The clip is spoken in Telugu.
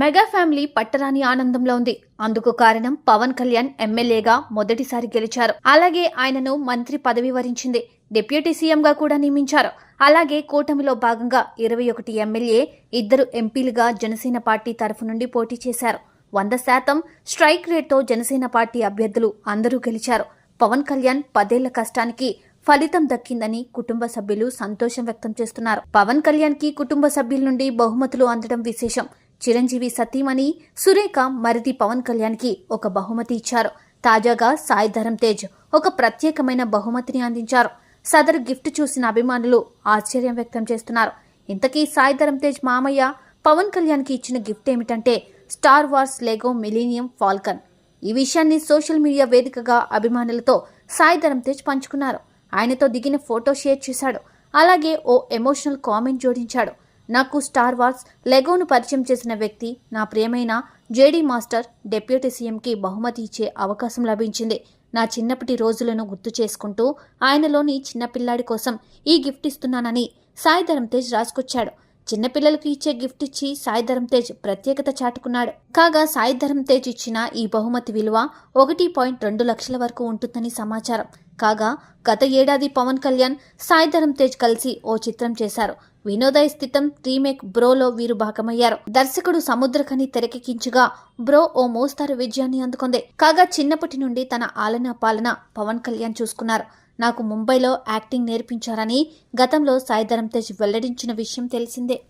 మెగా ఫ్యామిలీ పట్టరాని ఆనందంలో ఉంది. అందుకు కారణం పవన్ కళ్యాణ్ ఎమ్మెల్యేగా మొదటిసారి గెలిచారు. అలాగే ఆయనను మంత్రి పదవి వరించింది. డిప్యూటీ సీఎంగా కూడా నియమించారు. అలాగే కూటమిలో భాగంగా 21 ఎమ్మెల్యే, 2 ఎంపీలుగా జనసేన పార్టీ తరఫు నుండి పోటీ చేశారు. 100% స్ట్రైక్ రేట్తో జనసేన పార్టీ అభ్యర్థులు అందరూ గెలిచారు. పవన్ కళ్యాణ్ 10 ఏళ్ల కష్టానికి ఫలితం దక్కిందని కుటుంబ సభ్యులు సంతోషం వ్యక్తం చేస్తున్నారు. పవన్ కళ్యాణ్ కి కుటుంబ సభ్యుల నుండి బహుమతులు అందడం విశేషం. చిరంజీవి సతీమణి సురేఖ మరిది పవన్ కళ్యాణ్ కి ఒక బహుమతి ఇచ్చారు. తాజాగా సాయి ధరమ్ తేజ్ ఒక ప్రత్యేకమైన బహుమతిని అందించారు. సదరు గిఫ్ట్ చూసిన అభిమానులు ఆశ్చర్యం వ్యక్తం చేస్తున్నారు. ఇంతకీ సాయి ధరమ్ తేజ్ మామయ్య పవన్ కళ్యాణ్ కి ఇచ్చిన గిఫ్ట్ ఏమిటంటే star wars Lego millennium Falcon. ఈ విషయాన్ని సోషల్ మీడియా వేదికగా అభిమానులతో సాయి ధరమ్ తేజ్ పంచుకున్నారు. ఆయనతో దిగిన ఫోటో షేర్ చేశాడు. అలాగే ఓ ఎమోషనల్ కామెంట్ జోడించాడు. నాకు స్టార్ వార్స్ లెగోను పరిచయం చేసిన వ్యక్తి నా ప్రియమైన జేడీ మాస్టర్ డిప్యూటీ సీఎంకి బహుమతి ఇచ్చే అవకాశం లభించింది. నా చిన్నప్పటి రోజులను గుర్తు చేసుకుంటూ ఆయనలోని చిన్నపిల్లాడి కోసం ఈ గిఫ్ట్ ఇస్తున్నానని సాయి ధరమ్ తేజ్ రాసుకొచ్చాడు. చిన్నపిల్లలకు ఇచ్చే గిఫ్ట్ ఇచ్చి సాయి ధరమ్ తేజ్ ప్రత్యేకత చాటుకున్నాడు. కాగా సాయి ధరమ్ తేజ్ ఇచ్చిన ఈ బహుమతి విలువ 1.2 లక్షల వరకు ఉంటుందని సమాచారం. కాగా గత ఏడాది పవన్ కళ్యాణ్ సాయి ధరమ్ తేజ్ కలిసి ఓ చిత్రం చేశారు. వినోదయ స్థితం రీమేక్ బ్రోలో వీరు భాగమయ్యారు. దర్శకుడు సముద్రఖని తెరకెక్కించగా బ్రో ఓ మోస్తారు విజయాన్ని అందుకుంది. కాగా చిన్నప్పటి నుండి తన ఆలనా పాలన పవన్ కళ్యాణ్ చూసుకున్నారు. నాకు ముంబైలో యాక్టింగ్ నేర్పించారని గతంలో సాయి ధరమ్ తేజ్ వెల్లడించిన విషయం తెలిసిందే.